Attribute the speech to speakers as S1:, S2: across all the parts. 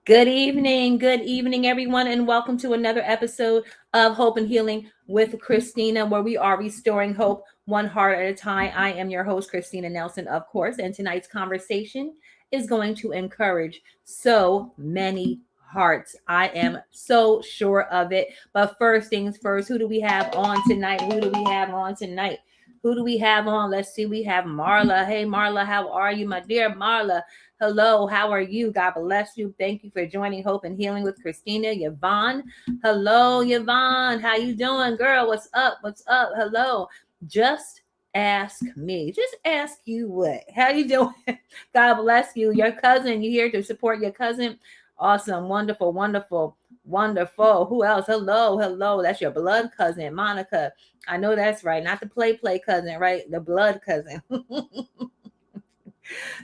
S1: Good evening, everyone, and welcome to another episode of Hope and Healing with Christina, where we are restoring hope one heart at a time. I am your host, Christina Nelson, of course, and tonight's conversation is going to encourage so many hearts. I am so sure of it. But first things first, who do we have on tonight? Who do we have on? Let's see. We have Marla. Hey, Marla, how are you, my dear Marla? Hello, how are you? God bless you. Thank you for joining Hope and Healing with Christina. Yvonne. Hello, Yvonne. How you doing, girl? What's up? Hello. Just ask me. Just ask you what? How you doing? God bless you. Your cousin. You here to support your cousin? Awesome. Wonderful. Who else? Hello. That's your blood cousin, Monica. I know that's right. Not the play cousin, right? The blood cousin.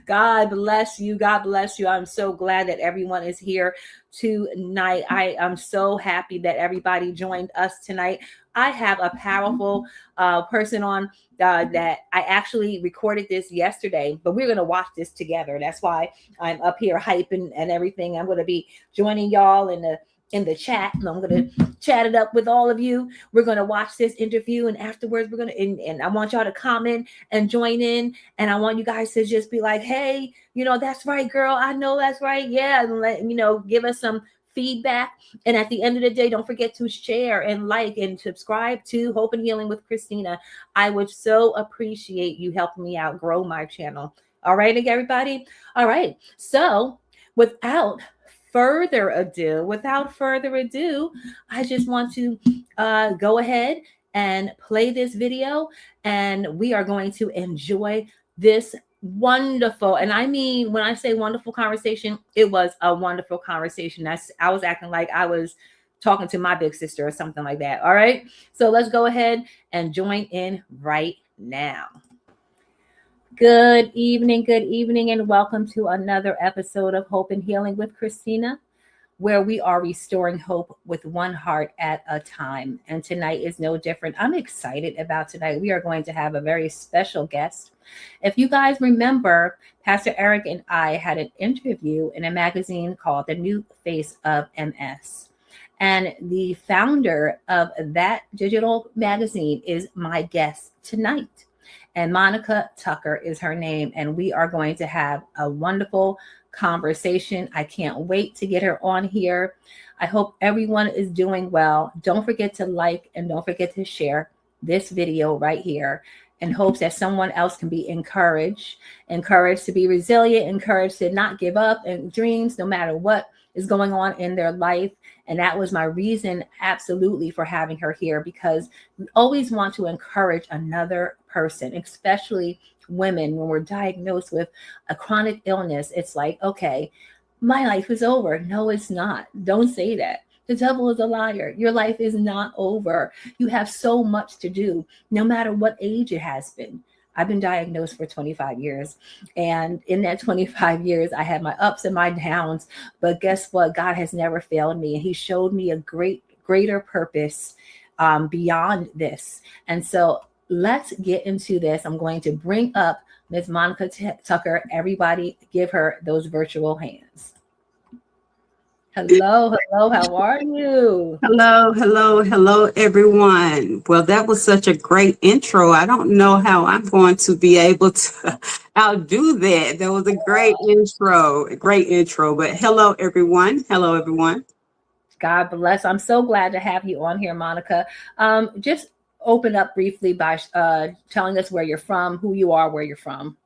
S1: God bless you. I'm so glad that everyone is here tonight. I am so happy that everybody joined us tonight. I have a powerful person on that I actually recorded this yesterday, but we're going to watch this together. That's why I'm up here hyping and everything. I'm going to be joining y'all in the chat, and I'm going to chat it up with all of you. We're going to watch this interview, and afterwards we're going to, and I want y'all to comment and join in, and I want you guys to just be like, hey, that's right, girl. I know that's right. Yeah. And let, give us some feedback. And at the end of the day, don't forget to share and like and subscribe to Hope and Healing with Christina. I would so appreciate you helping me out, grow my channel. All right, everybody. All right. So without further ado, I just want to go ahead and play this video, and we are going to enjoy this wonderful, and I mean, when I say wonderful conversation, it was a wonderful conversation. I was acting like I was talking to my big sister or something like that. All right, so let's go ahead and join in right now. Good evening, and welcome to another episode of Hope and Healing with Christina, where we are restoring hope with one heart at a time. And tonight is no different. I'm excited about tonight. We are going to have a very special guest. If you guys remember, Pastor Eric and I had an interview in a magazine called The New Face of MS. And the founder of that digital magazine is my guest tonight. And Monica Tucker is her name. And we are going to have a wonderful conversation. I can't wait to get her on here. I hope everyone is doing well. Don't forget to like and don't forget to share this video right here, in hopes that someone else can be encouraged to be resilient, encouraged to not give up and dreams no matter what is going on in their life. And that was my reason absolutely for having her here, because we always want to encourage another person, especially women, when we're diagnosed with a chronic illness, it's like, okay, my life is over. No, it's not. Don't say that. The devil is a liar. Your life is not over. You have so much to do, no matter what age it has been. I've been diagnosed for 25 years. And in that 25 years, I had my ups and my downs. But guess what? God has never failed me. And He showed me a greater purpose beyond this. And so let's get into this. I'm going to bring up Ms. Monica Tucker. Everybody give her those virtual hands. Hello, hello, how are you?
S2: Hello, everyone. Well, that was such a great intro. I don't know how I'm going to be able to outdo that. That was a great intro, but hello, everyone. Hello, everyone.
S1: God bless. I'm so glad to have you on here, Monica. Just open up briefly by telling us where you're from, who you are, where you're from.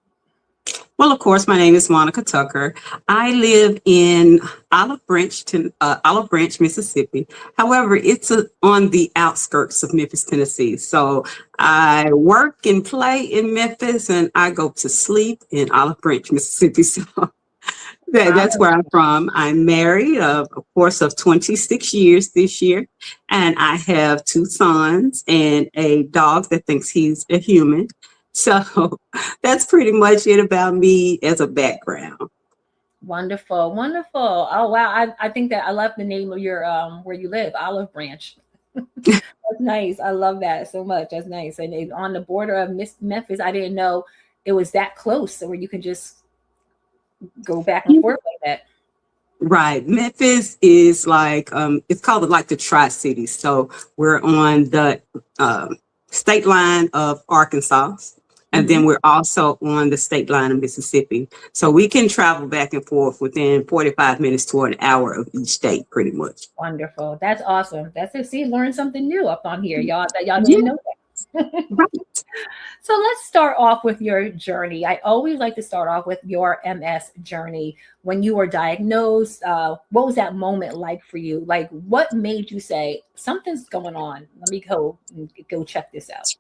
S2: Well, of course, my name is Monica Tucker. I live in Olive Branch, Mississippi. However, it's on the outskirts of Memphis, Tennessee. So I work and play in Memphis, and I go to sleep in Olive Branch, Mississippi. So that's where I'm from. I'm married, of course, of 26 years this year, and I have 2 sons and a dog that thinks he's a human. So that's pretty much it about me as a background.
S1: Wonderful, wonderful. Oh wow, I think that I love the name of your where you live, Olive Branch. That's nice. I love that so much. That's nice. And on the border of Memphis, I didn't know it was that close, where you can just go back and forth like that.
S2: Right. Memphis is like it's called like the Tri-Cities. So we're on the state line of Arkansas. And then we're also on the state line of Mississippi. So we can travel back and forth within 45 minutes to an hour of each state, pretty much.
S1: Wonderful. That's awesome. That's it. See, learn something new up on here. Y'all didn't know that.
S2: Right.
S1: So let's start off with your journey. I always like to start off with your MS journey. When you were diagnosed, what was that moment like for you? Like, what made you say, something's going on? Let me go check this out.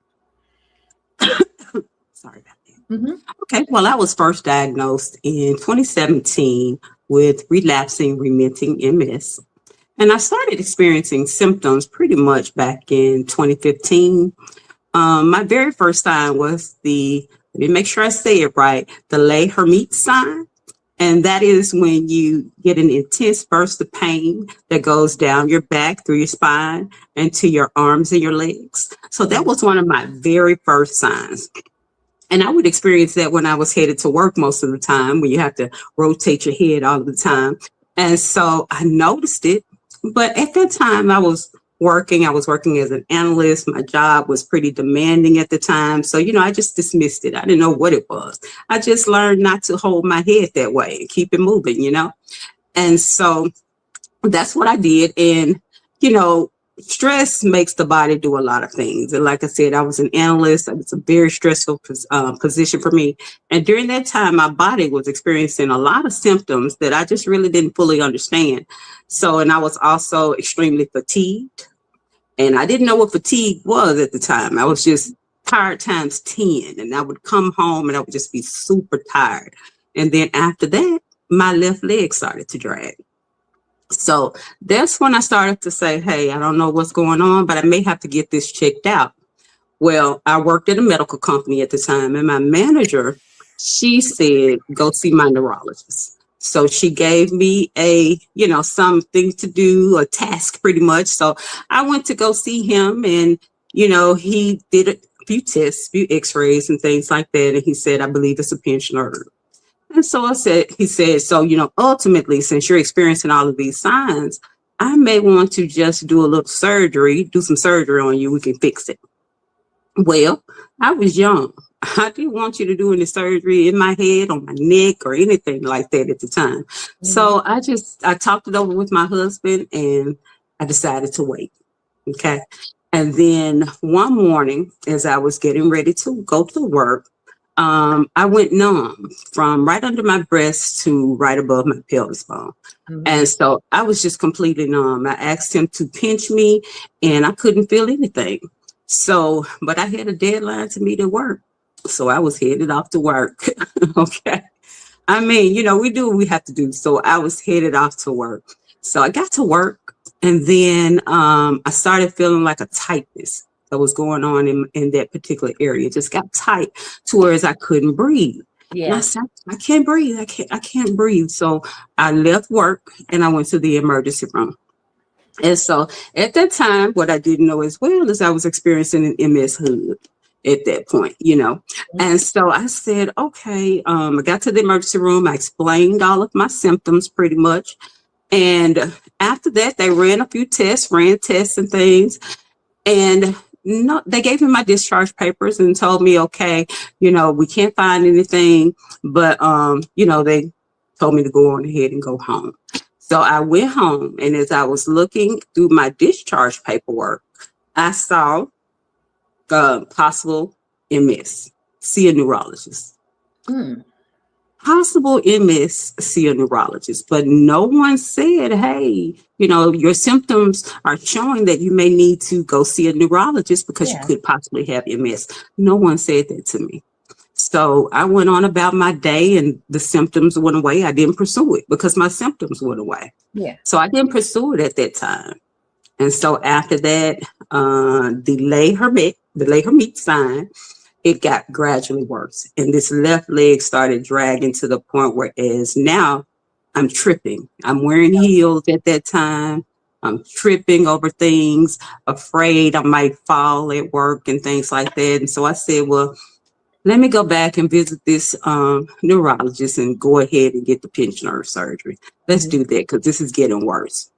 S2: Sorry about that. Okay, well, I was first diagnosed in 2017 with relapsing remitting MS. And I started experiencing symptoms pretty much back in 2015. My very first sign was let me make sure I say it right, the Les Hermites sign. And that is when you get an intense burst of pain that goes down your back, through your spine, and to your arms and your legs. So that was one of my very first signs. And I would experience that when I was headed to work most of the time, when you have to rotate your head all the time. And so I noticed it. But at that time, I was working as an analyst. My job was pretty demanding at the time. So, I just dismissed it. I didn't know what it was. I just learned not to hold my head that way and keep it moving, And so that's what I did. And, stress makes the body do a lot of things. And like I said, I was an analyst. It's a very stressful position for me. And during that time, my body was experiencing a lot of symptoms that I just really didn't fully understand. So, and I was also extremely fatigued. And I didn't know what fatigue was at the time. I was just tired times 10. And I would come home and I would just be super tired. And then after that, my left leg started to drag. So that's when I started to say, hey, I don't know what's going on, but I may have to get this checked out. Well, I worked at a medical company at the time, and my manager, she said, go see my neurologist. So she gave me something to do, a task pretty much. So I went to go see him, and, he did a few tests, few x-rays and things like that. And he said, I believe it's a pinched nerve. And so he said, so, ultimately, since you're experiencing all of these signs, I may want to just do a little surgery, do some surgery on you. We can fix it. Well, I was young. I didn't want you to do any surgery in my head, on my neck, or anything like that at the time. So I talked it over with my husband, and I decided to wait. Okay. And then one morning, as I was getting ready to go to work, I went numb from right under my breast to right above my pelvis bone. And so I was just completely numb. I asked him to pinch me, and I couldn't feel anything. So, but I had a deadline to meet at work. So I was headed off to work. Okay. I mean, we do what we have to do. So I was headed off to work. So I got to work, and then I started feeling like a tightness that was going on in that particular area. It just got tight to where I couldn't breathe. And I
S1: Yeah.
S2: said, I can't breathe. I can't breathe. So I left work and I went to the emergency room. And so at that time, what I didn't know as well is I was experiencing an MS hood at that point. And so I said, okay, I got to the emergency room. I explained all of my symptoms pretty much. And after that, they ran a few tests, ran tests and things. And no, they gave me my discharge papers and told me, okay, we can't find anything, but, they told me to go on ahead and go home. So I went home, and as I was looking through my discharge paperwork, I saw possible MS, see a neurologist.
S1: Mm.
S2: Possible MS, see a neurologist, but no one said, hey, your symptoms are showing that you may need to go see a neurologist because you
S1: Yeah.
S2: could possibly have MS. No one said that to me. So I went on about my day, and the symptoms went away. I didn't pursue it because my symptoms went away.
S1: Yeah.
S2: So I didn't pursue it at that time. And so after that, delay her meet sign, it got gradually worse. And this left leg started dragging to the point where as now I'm tripping. I'm wearing heels at that time. I'm tripping over things, afraid I might fall at work and things like that. And so I said, well, let me go back and visit this neurologist and go ahead and get the pinched nerve surgery. Let's
S1: Mhm.
S2: do that because this is getting worse.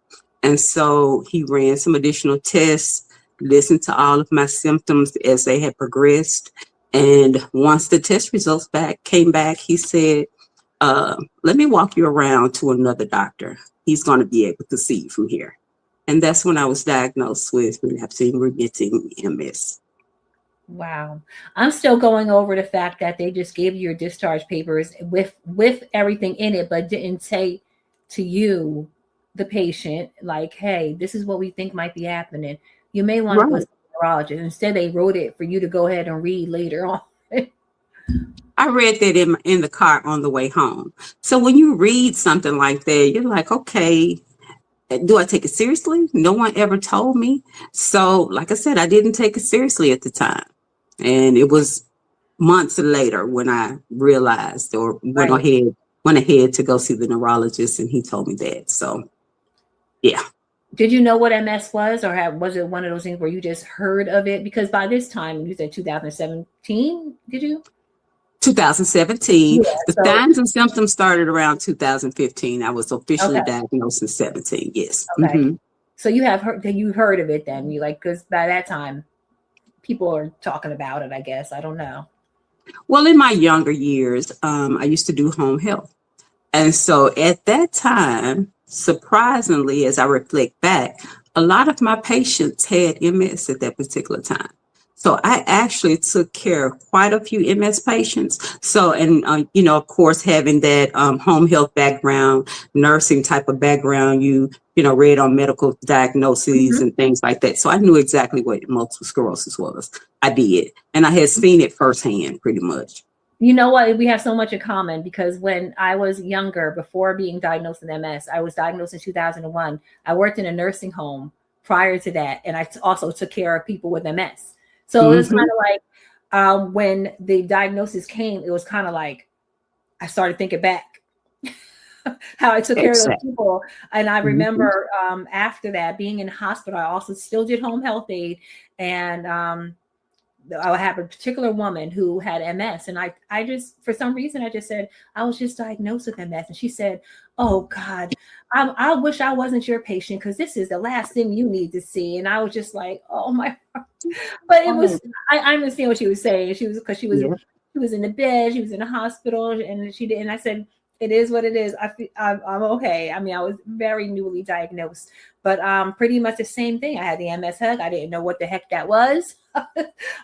S2: And so he ran some additional tests, listened to all of my symptoms as they had progressed. And once the test results came back, he said, let me walk you around to another doctor. He's going to be able to see you from here. And that's when I was diagnosed with relapsing remitting MS.
S1: Wow. I'm still going over the fact that they just gave you your discharge papers with everything in it, but didn't say to you, the patient, like, hey, this is what we think might be happening. You may want to go see
S2: Right.
S1: a neurologist. Instead, they wrote it for you to go ahead and read later on.
S2: I read that in the car on the way home. So when you read something like that, you're like, okay, do I take it seriously? No one ever told me. So, like I said, I didn't take it seriously at the time. And it was months later when I realized or
S1: Right.
S2: went ahead to go see the neurologist, and he told me that. So, yeah.
S1: Did you know what MS was, or was it one of those things where you just heard of it? Because by this time, you said 2017, did you?
S2: 2017.
S1: Yeah.
S2: The
S1: So,
S2: signs and symptoms started around 2015. I was officially
S1: okay.
S2: diagnosed in 17. Yes.
S1: Okay. So you heard of it then. You like, because by that time people are talking about it, I guess. I don't know.
S2: Well, in my younger years, I used to do home health. And so at that time, surprisingly, as I reflect back, a lot of my patients had MS at that particular time. So I actually took care of quite a few MS patients. So, and, of course, having that home health background, nursing type of background, read on medical diagnoses
S1: Mhm.
S2: and things like that. So I knew exactly what multiple sclerosis was. I did. And I had seen it firsthand pretty much.
S1: You know what? We have so much in common because when I was younger, before being diagnosed with MS, I was diagnosed in 2001. I worked in a nursing home prior to that, and I also took care of people with MS. So it was kind
S2: Hmm.
S1: of like when the diagnosis came, it was kind of like I started thinking back how I took care of those
S2: Exactly.
S1: people. And I
S2: Hmm.
S1: remember after that being in the hospital, I also still did home health aid. And I have a particular woman who had MS. And I just, for some reason, I just said, I was just diagnosed with MS. And she said, oh God, I wish I wasn't your patient because this is the last thing you need to see. And I was just like, oh my, but it was,
S2: Oh,
S1: I understand what she was saying. She was, because
S2: yeah.
S1: she was in the bed, she was in the hospital, and she did. And I said, it is what it is. I'm okay. I mean, I was very newly diagnosed, but pretty much the same thing. I had the MS hug. I didn't know what the heck that was.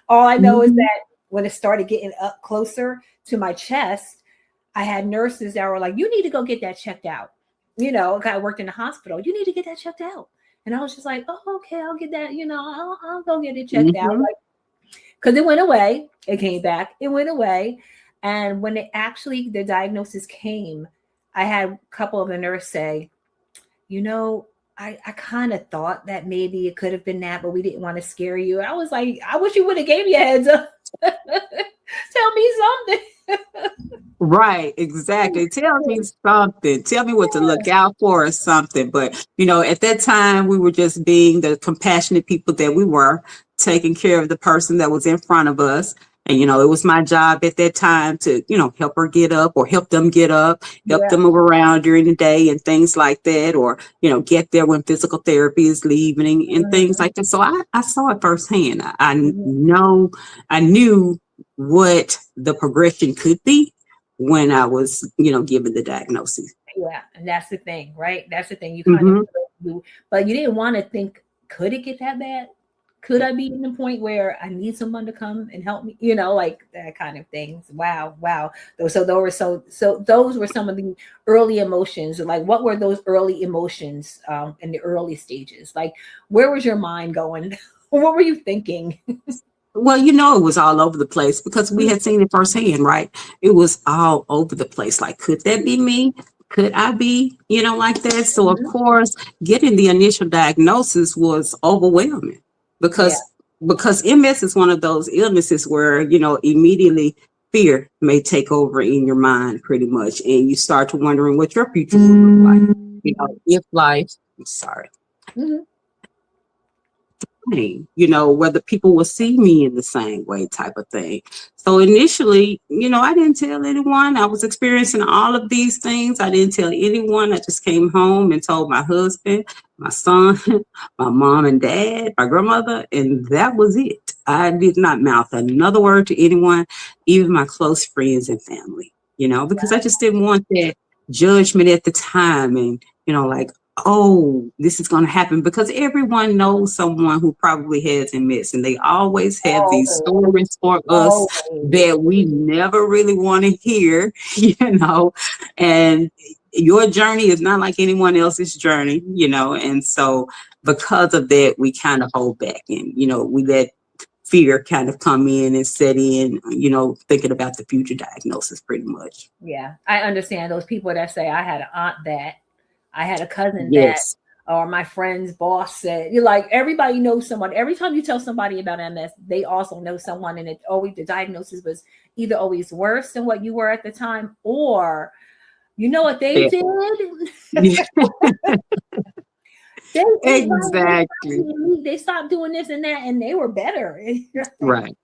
S1: All I know is
S2: Hmm.
S1: that when it started getting up closer to my chest, I had nurses that were like, you need to go get that checked out. I worked in the hospital. You need to get that checked out. And I was just like, oh, okay, I'll get that, I'll go get it checked out.
S2: Hmm.
S1: because it went away. It came back. It went away. And when the diagnosis came, I had a couple of the nurse say, you know, I kind of thought that maybe it could have been that, but we didn't want to scare you. I was like, I wish you would have gave me a heads up. Tell me something.
S2: Right, exactly. Tell me something. Tell me what to look out for or something. But, at that time, we were just being the compassionate people that we were, taking care of the person that was in front of us. And, it was my job at that time to, help her get up or help them get up, help
S1: Yeah.
S2: them move around during the day and things like that, or, get there when physical therapy is leaving and things
S1: Mhm,
S2: like that. So I saw it firsthand.
S1: mhm.
S2: I knew what the progression could be when I was, given the diagnosis.
S1: Yeah, and that's the thing, right? That's the thing. You kind of
S2: Hmm.
S1: do, but you didn't want to think, could it get that bad? Could I be in the point where I need someone to come and help me? Like that kind of things. Wow, wow. So those were those were some of the early emotions. Like, what were those early emotions in the early stages? Like, where was your mind going? What were you thinking?
S2: Well, it was all over the place because we had seen it firsthand, right? It was all over the place. Like, could that be me? Could I be, like that? So, of
S1: Mhm.
S2: course, getting the initial diagnosis was overwhelming
S1: Yeah.
S2: because MS is one of those illnesses where, immediately fear may take over in your mind pretty much. And you start to wondering what your future will look like. If life, I'm sorry.
S1: Mhm.
S2: Whether people will see me in the same way type of thing. So initially, I didn't tell anyone. I was experiencing all of these things. I didn't tell anyone. I just came home and told my husband, my son, my mom and dad, my grandmother, and that was it. I did not mouth another word to anyone, even my close friends and family, because I just didn't want that judgment at the time and, like, oh, this is going to happen because everyone knows someone who probably has MS, and they always have these
S1: Always,
S2: stories for us
S1: always.
S2: that we never really want to hear, and your journey is not like anyone else's journey, and so because of that, we kind of hold back and, we let fear kind of come in and set in, thinking about the future diagnosis pretty much.
S1: Yeah, I understand those people that say, I had an aunt that, I had a cousin that,
S2: Yes.
S1: or my friend's boss said. You're like, everybody knows someone. Every time you tell somebody about MS, they also know someone, and it always, the diagnosis was either always worse than what you were at the time, or you know what they
S2: Yeah.
S1: did? They ate right.
S2: Exactly.
S1: They stopped doing this and that, and they were better. Like,
S2: Right.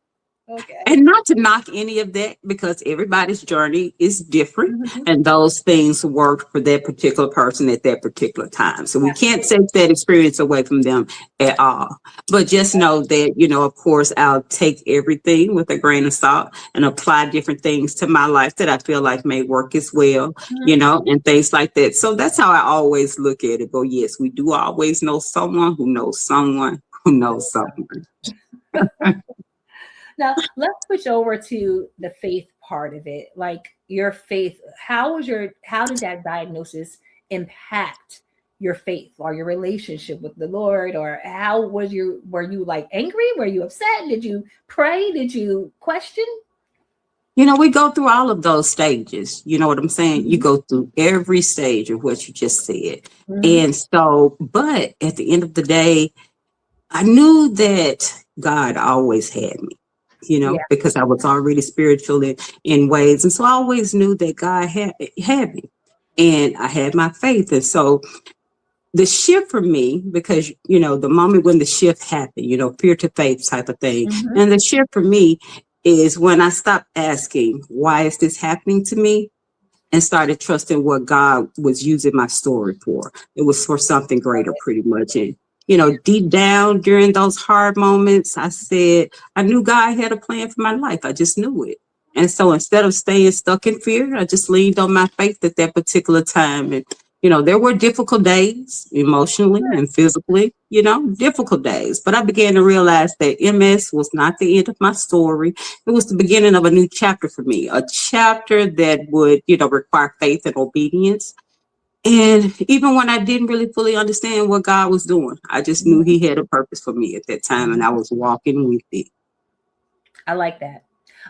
S1: okay.
S2: And not to knock any of that because everybody's journey is different
S1: Mhm.
S2: and those things work for that particular person at that particular time. So we can't
S1: Absolutely.
S2: take that experience away from them at all. But just know that, of course, I'll take everything with a grain of salt and apply different things to my life that I feel like may work as well,
S1: Mhm.
S2: and things like that. So that's how I always look at it. But yes, we do always know someone who knows someone who knows someone.
S1: Now let's switch over to the faith part of it. Like your faith, how did that diagnosis impact your faith or your relationship with the Lord? Or how were you like angry? Were you upset? Did you pray? Did you question?
S2: We go through all of those stages. You know what I'm saying? You
S1: Mhm.
S2: go through every stage of what you just said.
S1: Mhm.
S2: And so, but at the end of the day, I knew that God always had me,
S1: Yeah.
S2: because I was already spiritual in ways. And so I always knew that God had me and I had my faith. And so the shift for me, because, the moment when the shift happened, fear to faith type of thing.
S1: Mhm.
S2: And the shift for me is when I stopped asking, why is this happening to me? And started trusting what God was using my story for. It was for something greater, pretty much. And, deep down during those hard moments, I said, I knew God had a plan for my life. I just knew it. And so instead of staying stuck in fear, I just leaned on my faith at that particular time. And, there were difficult days emotionally and physically, difficult days. But I began to realize that MS was not the end of my story. It was the beginning of a new chapter for me, a chapter that would, require faith and obedience. And even when I didn't really fully understand what God was doing, I just knew
S1: Mhm.
S2: He had a purpose for me at that time, and I was walking with it.
S1: I like that.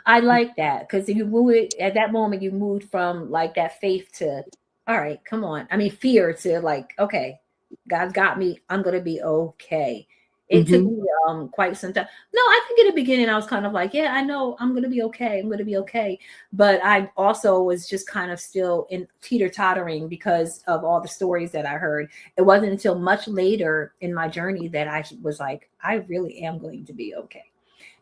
S1: I like that because you move it at that moment. You moved from like that faith to, all right, come on. I mean, fear to like, okay, God's got me. I'm gonna be okay. It took
S2: Hmm.
S1: me quite some time. No, I think in the beginning I was kind of like, yeah, I know I'm gonna be okay. I'm gonna be okay. But I also was just kind of still in teeter tottering because of all the stories that I heard. It wasn't until much later in my journey that I was like, I really am going to be okay.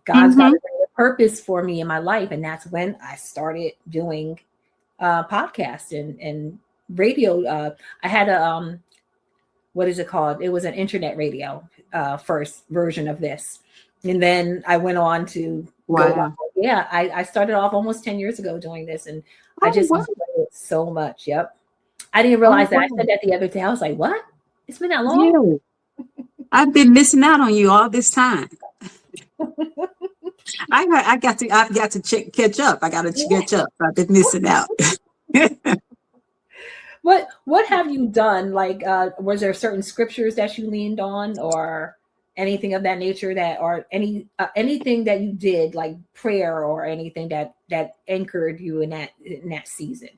S1: God's got
S2: Hmm.
S1: a greater purpose for me in my life. And that's when I started doing podcasts and radio. I had a, what is it called? It was an internet radio first version of this. And then I went on to go live.
S2: Wow.
S1: Yeah, I started off almost 10 years ago doing this and I
S2: Oh,
S1: just
S2: wow.
S1: enjoy it so much. Yep. I didn't
S2: Oh,
S1: realize that. I
S2: wow.
S1: said that the other day. I was like, what? It's been that long?
S2: Yeah. I've been missing out on you all this time. I've got to catch up. I got to catch up. I've been missing out.
S1: What have you done? Like, was there certain scriptures that you leaned on, or anything of that nature that, or anything that you did, like prayer or anything that anchored you in that season?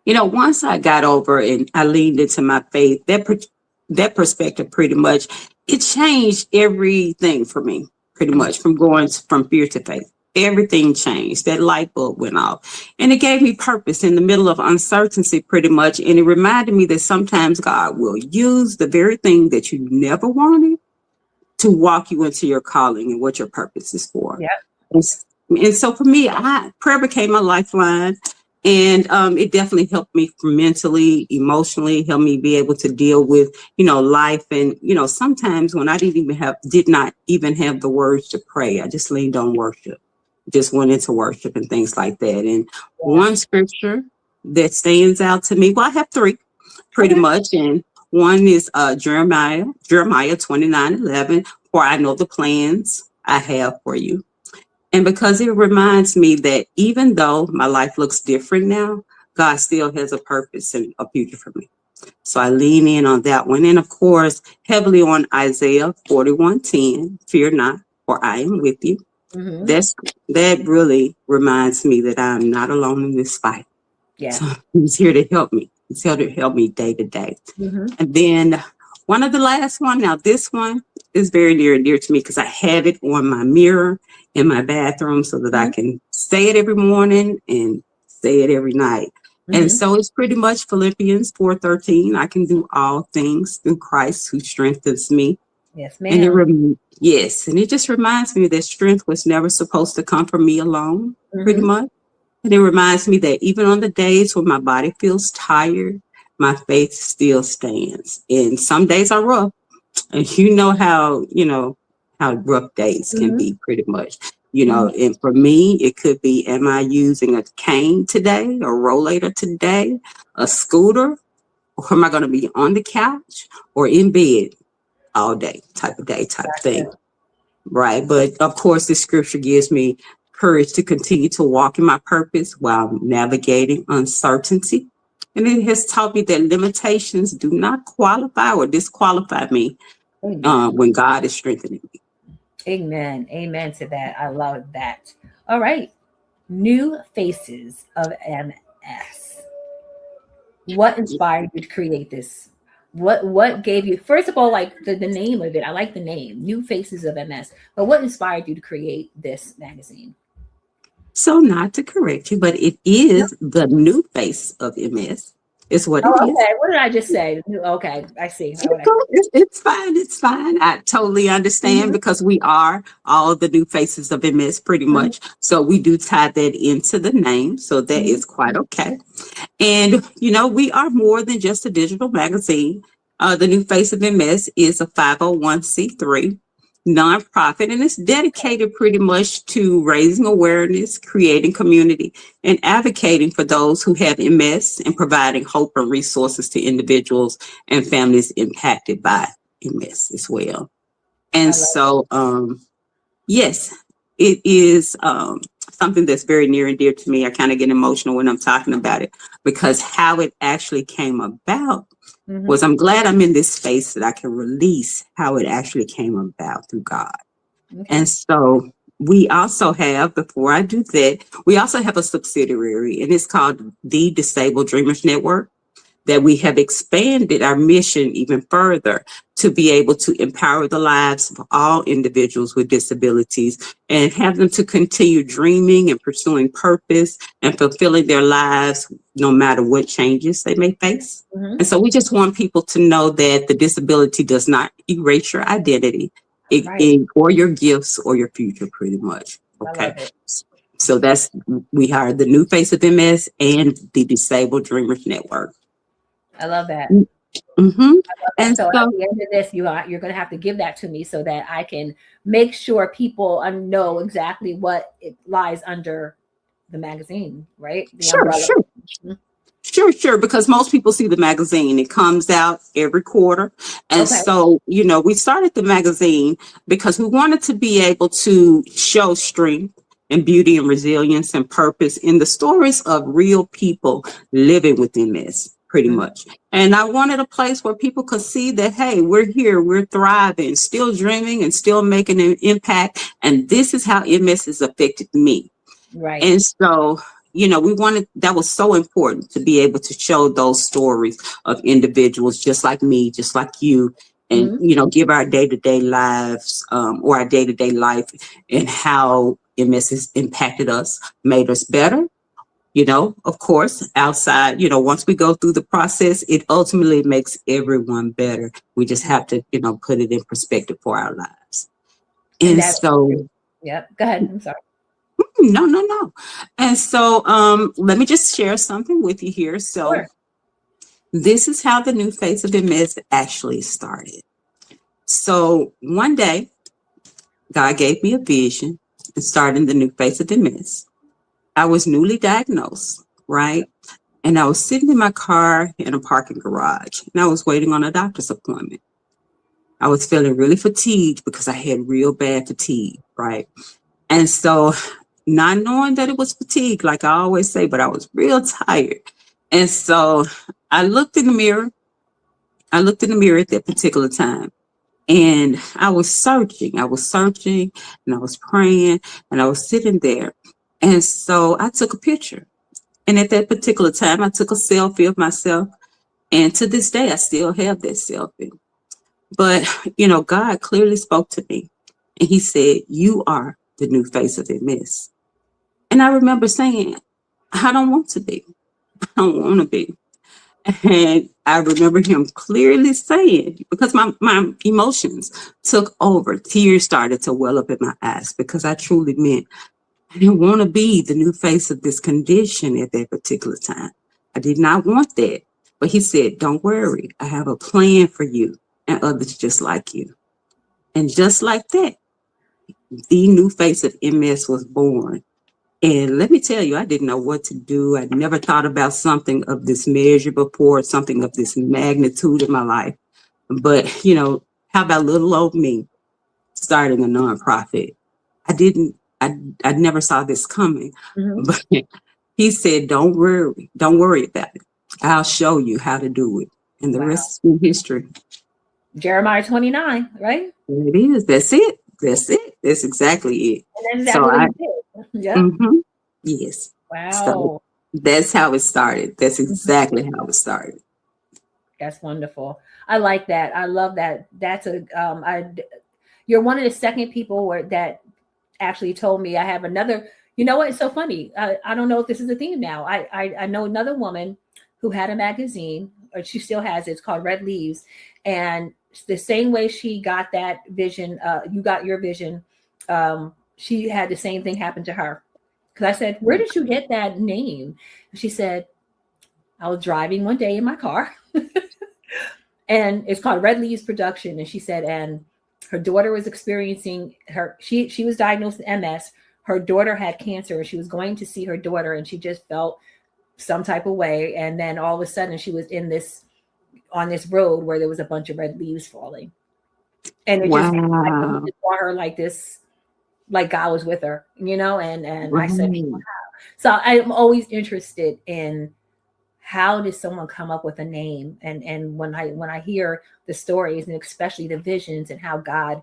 S2: Once I got over and I leaned into my faith, that perspective pretty much it changed everything for me. Pretty
S1: Mhm.
S2: much from going from fear to faith, everything changed. That light bulb went off, and it gave me purpose in the middle of uncertainty. Pretty much, and it reminded me that sometimes God will use the very thing that you never wanted to walk you into your calling and what your purpose is for.
S1: Yeah.
S2: And, and so for me, prayer became my lifeline. And it definitely helped me mentally, emotionally, helped me be able to deal with, life. And, sometimes when I did not even have the words to pray, I just leaned on worship, just went into worship and things like that. And one
S1: Yes.
S2: scripture that stands out to me, well, I have three pretty
S1: Okay.
S2: much. And one is Jeremiah 29:11, for I know the plans I have for you. And because it reminds me that even though my life looks different now, God still has a purpose and a future for me. So I lean in on that one. And of course, heavily on Isaiah 41:10, fear not, for I am with you.
S1: Mm-hmm.
S2: That's, that really reminds me that I'm not alone in this fight.
S1: Yeah.
S2: So he's here to help me. He's here to help me day to day.
S1: Mm-hmm.
S2: And then one of the last one, now this one is very near and dear to me because I have it on my mirror in my bathroom so that I
S1: Mm-hmm.
S2: can say it every morning and say it every night. And
S1: Mm-hmm.
S2: so it's pretty much Philippians 4:13. I can do all things through Christ who strengthens me.
S1: Yes,
S2: And
S1: ma'am.
S2: yes, and it just reminds me that strength was never supposed to come from me alone, pretty
S1: Mm-hmm.
S2: much. And it reminds me that even on the days when my body feels tired, my faith still stands. And some days are rough. And how rough days can
S1: Mm-hmm.
S2: be pretty much.
S1: Mm-hmm.
S2: And for me, it could be, am I using a cane today, a rollator today, a scooter, or am I going to be on the couch or in bed all day type of day type thing?
S1: Gotcha.
S2: Right. But of course, this scripture gives me courage to continue to walk in my purpose while navigating uncertainty. And it has taught me that limitations do not qualify or disqualify me
S1: Amen.
S2: when God is strengthening me.
S1: Amen. Amen to that. I love that. All right. New faces of MS. What inspired you to create this? What gave you, first of all, like the name of it? I like the name, New Faces of MS. But what inspired you to create this magazine?
S2: So, not to correct you, but it is the new face of MS, is what it
S1: Oh,
S2: is.
S1: okay. What did I just say? Okay, I see. All right.
S2: It's fine. It's fine. I totally understand
S1: Mhm,
S2: because we are all the new faces of MS pretty
S1: mhm,
S2: much. So we do tie that into the name. So that
S1: mhm.
S2: is quite okay. And, we are more than just a digital magazine. The New Face of MS is a 501c3 nonprofit, and it's dedicated pretty much to raising awareness, creating community, and advocating for those who have MS and providing hope and resources to individuals and families impacted by MS as well.
S1: I
S2: And
S1: love
S2: so, yes, it is something that's very near and dear to me. I kind of get emotional when I'm talking about it because how it actually came about
S1: it. Hmm.
S2: was I'm glad I'm in this space that I can release how it actually came about through God. And
S1: Okay.
S2: so, we also have, before I do that, we also have a subsidiary, and it's called the Disabled Dreamers Network, that we have expanded our mission even further to be able to empower the lives of all individuals with disabilities and have them to continue dreaming and pursuing purpose and fulfilling their lives no matter what changes they may face. And so we just want people to know that the disability does not erase your identity or your gifts or your future, pretty much.
S1: I
S2: Okay.
S1: love it.
S2: So we are the new face of MS and the Disabled Dreamers Network.
S1: I love that.
S2: Mm-hmm.
S1: And so at the end of this, you're going to have to give that to me so that I can make sure people know exactly what it lies under the magazine, right? The umbrella.
S2: Sure. Because most people see the magazine. It comes out every quarter. And so, we started the magazine because we wanted to be able to show strength and beauty and resilience and purpose in the stories of real people living with MS, pretty much. And I wanted a place where people could see that, hey, we're here, we're thriving, still dreaming and still making an impact. And this is how MS has affected me.
S1: Right.
S2: And so, we wanted, that was so important to be able to show those stories of individuals just like me, just like you, and, give our day-to-day lives or our day-to-day life and how MS has impacted us, made us better. Of course, outside, once we go through the process, it ultimately makes everyone better. We just have to, put it in perspective for our lives. And so,
S1: yeah, go ahead. I'm sorry.
S2: No. And so let me just share something with you here. So this is how the new face of MS actually started. So one day, God gave me a vision and started the new face of MS. I was newly diagnosed, right? And I was sitting in my car in a parking garage and I was waiting on a doctor's appointment. I was feeling really fatigued because I had real bad fatigue, right? And so not knowing that it was fatigue, like I always say, but I was real tired. And so I looked in the mirror. I looked in the mirror at that particular time and I was searching and I was praying and I was sitting there. And so I took a picture. And at that particular time, I took a selfie of myself. And to this day, I still have that selfie. But, God clearly spoke to me and he said, you are the new face of MS. And I remember saying, I don't want to be. I don't want to be. And I remember him clearly saying, because my emotions took over, tears started to well up in my eyes because I truly meant I didn't want to be the new face of this condition at that particular time. I did not want that. But he said, don't worry, I have a plan for you and others just like you. And just like that, the new face of MS was born. And let me tell you, I didn't know what to do. I'd never thought about something of this measure before, something of this magnitude in my life. But, how about little old me starting a nonprofit? I never saw this coming. But he said, don't worry about it. I'll show you how to do it. And the rest is history.
S1: Jeremiah 29, right?
S2: It is. That's it. That's exactly it.
S1: And that's exactly what he did. Yeah.
S2: Yes.
S1: Wow.
S2: So that's how it started. That's exactly how it started.
S1: That's wonderful. I like that. I love that. That's you're one of the second people that actually told me. I have another. You know what? It's so funny. I don't know if this is a theme now. I know another woman who had a magazine, or she still has it. It's called Red Leaves, and the same way she got that vision, you got your vision. She had the same thing happen to her. Because I said, where did you get that name? She said, I was driving one day in my car and it's called Red Leaves Production. And she said, and her daughter was experiencing she was diagnosed with MS. Her daughter had cancer and she was going to see her daughter and she just felt some type of way. And then all of a sudden she was on this road where there was a bunch of red leaves falling. And it just saw her like this, like God was with her, and I said, wow. So I'm always interested in how did someone come up with a name, and when I hear the stories and especially the visions and how God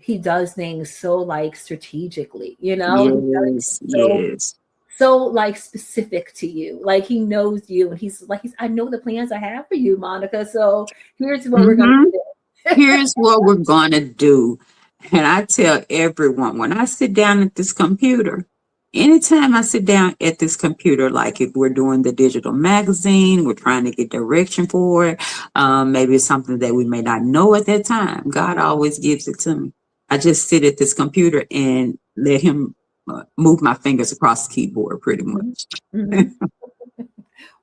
S1: he does things so like strategically, you know, he does
S2: Yes,
S1: things so
S2: yes.
S1: so like specific to you. Like he knows you and he's I know the plans I have for you, Monica. So here's what we're gonna
S2: Hmm.
S1: do.
S2: Here's what we're going to do. And I tell everyone when I sit down at this computer, anytime I sit down at this computer, like if we're doing the digital magazine, we're trying to get direction for it, maybe it's something that we may not know at that time. God always gives it to me. I just sit at this computer and let Him move my fingers across the keyboard pretty
S1: Mhm.
S2: much.
S1: Mhm.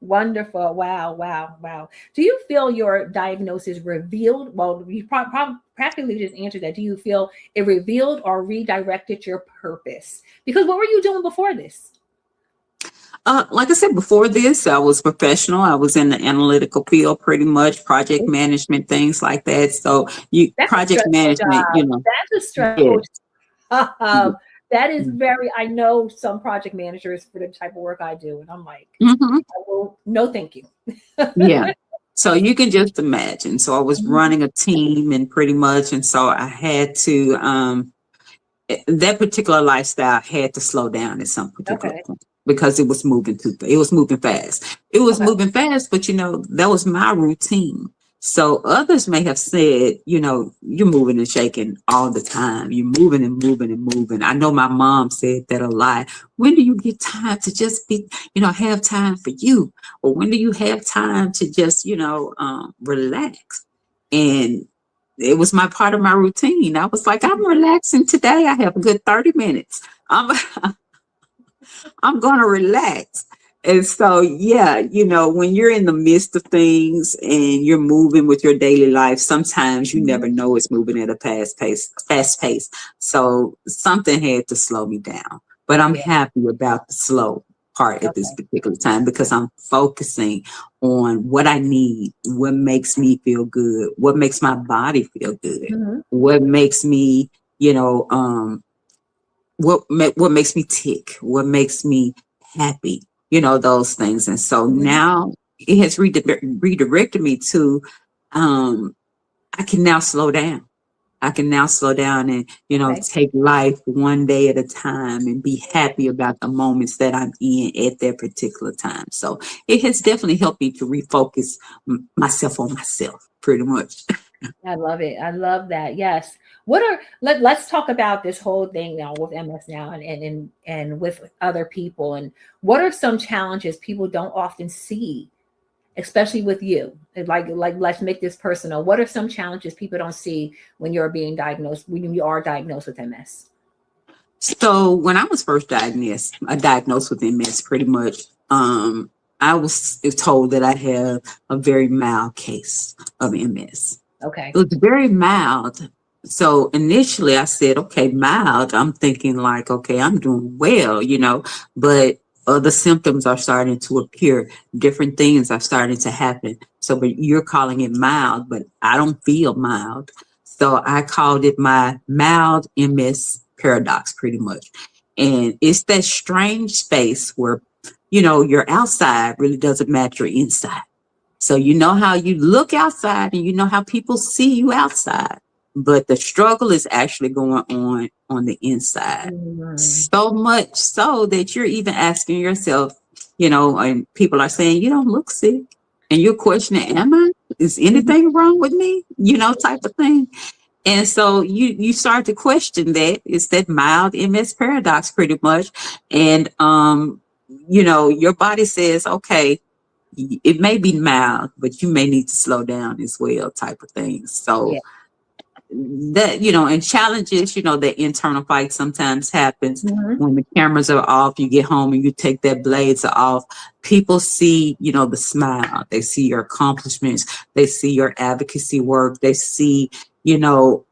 S1: Wonderful. Wow, wow, wow. Do you feel your diagnosis revealed? Well, you practically just answered that. Do you feel it revealed or redirected your purpose? Because what were you doing before this?
S2: Like I said before this, I was professional. I was in the analytical field, pretty much project management, things like that. So you
S1: That's a
S2: project
S1: stressful
S2: management,
S1: job.
S2: you know,
S1: That's a stressful
S2: yes,
S1: job. That is very, I know some project managers for the type of work I do, and I'm like,
S2: hmm,
S1: I will, no, thank you.
S2: yeah. So you can just imagine. So I was
S1: Mhm.
S2: running a team, and pretty much, and so I had to that particular lifestyle had to slow down at some particular
S1: Okay.
S2: point because it was moving fast. It was
S1: Okay.
S2: moving fast, but that was my routine. So others may have said, you're moving and shaking all the time. You're moving and moving and moving. I know my mom said that a lot. When do you get time to just be, have time for you? Or when do you have time to just, relax? And it was my part of my routine. I was like, I'm relaxing today. I have a good 30 minutes. I'm I'm gonna relax. And so yeah, when you're in the midst of things and you're moving with your daily life, sometimes you
S1: Mhm.
S2: never know it's moving at a fast pace. So something had to slow me down. But I'm
S1: Yeah.
S2: happy about the slow part at this
S1: Okay.
S2: particular time because I'm focusing on what I need, what makes me feel good, what makes my body feel good,
S1: Mhm.
S2: what makes me, you know, what makes me tick, what makes me happy, those things. And so
S1: Mhm.
S2: now it has redirected me to um I can now slow down. I can now slow down and,
S1: Okay.
S2: take life one day at a time and be happy about the moments that I'm in at that particular time. So it has definitely helped me to refocus myself on myself pretty much.
S1: I love it. I love that. Yes. Let's talk about this whole thing now with MS now and with other people, and what are some challenges people don't often see, especially with you? Like let's make this personal. What are some challenges people don't see when you are diagnosed with MS?
S2: So when I was first diagnosed with MS, pretty much, I was told that I have a very mild case of MS. It
S1: Okay.
S2: was very mild. So initially I said, okay, mild. I'm thinking like, okay, I'm doing well, but other symptoms are starting to appear. Different things are starting to happen. So, but you're calling it mild, but I don't feel mild. So I called it my mild MS paradox pretty much. And it's that strange space where, your outside really doesn't match your inside. So you know how you look outside and you know how people see you outside, but the struggle is actually going on the inside.
S1: Mm,
S2: So much so that you're even asking yourself, and people are saying, you don't look sick. And you're questioning, am I? Is
S1: mhm.
S2: anything wrong with me? Type of thing. And so you start to question that. It's that mild MS paradox pretty much. And your body says, okay, it may be mild, but you may need to slow down as well, type of thing. So
S1: Yeah.
S2: that, and challenges, the internal fight sometimes happens
S1: Mhm.
S2: when the cameras are off, you get home and you take that blades off. People see, the smile, they see your accomplishments, they see your advocacy work, they see,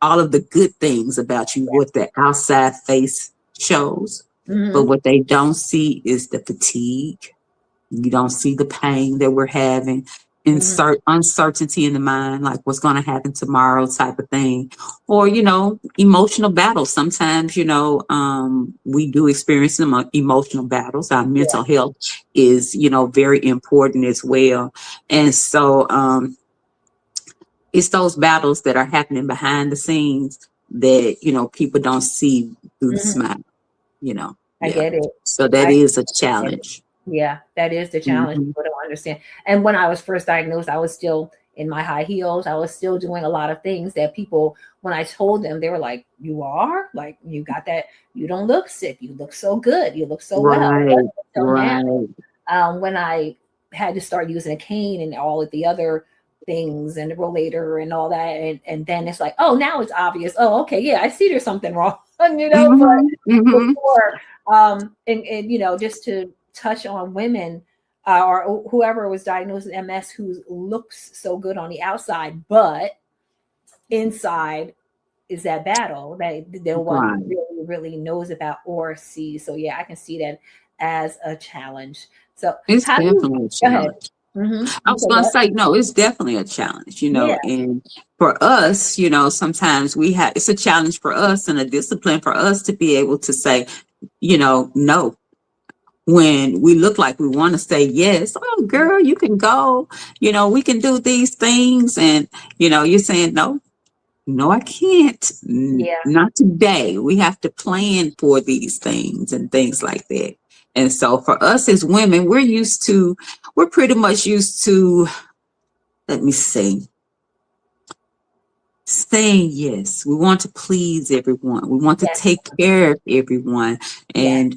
S2: all of the good things about you, what the outside face shows. But
S1: Mhm.
S2: what they don't see is the fatigue. You don't see the pain that we're having,
S1: Mhm.
S2: uncertainty in the mind, like what's going to happen tomorrow, type of thing, or emotional battles. Sometimes we do experience some emotional battles. Our
S1: Yeah.
S2: mental health is very important as well, and so it's those battles that are happening behind the scenes that, people don't see through the
S1: Mhm.
S2: smile, you know.
S1: I
S2: Yeah.
S1: get it.
S2: So that
S1: I
S2: is a
S1: get it.
S2: challenge.
S1: Yeah, that is the challenge.
S2: Hmm.
S1: People don't understand. And when I was first diagnosed, I was still in my high heels. I was still doing a lot of things that people, when I told them, they were like, "You are? Like, you got that? You don't look sick. You look so good. You look so well." It
S2: Right,
S1: wasn't until now,
S2: right.
S1: when I had to start using a cane and all of the other things and the rollator and all that, and then it's like, oh, now it's obvious. Oh, okay, yeah, I see there's something wrong, But
S2: Hmm. Hmm.
S1: before, and just to touch on women, or whoever was diagnosed with MS who looks so good on the outside, but inside is that battle that no one
S2: Right.
S1: really knows about or sees. So yeah, I can see that as a challenge. So
S2: It's
S1: how do you
S2: definitely a
S1: go ahead?
S2: challenge. I
S1: You
S2: was
S1: say
S2: going to
S1: what?
S2: say, no, it's definitely a challenge,
S1: Yeah,
S2: and for us, sometimes it's a challenge for us and a discipline for us to be able to say, no, when we look like we want to say yes. Oh, girl, you can go, we can do these things. And, you're saying, no, no, I can't.
S1: yeah,
S2: Not today. We have to plan for these things and things like that. And so for us as women, we're pretty much used to, let me see, saying yes. We want to please everyone. We want to
S1: yes,
S2: take care of everyone.
S1: yes,
S2: And,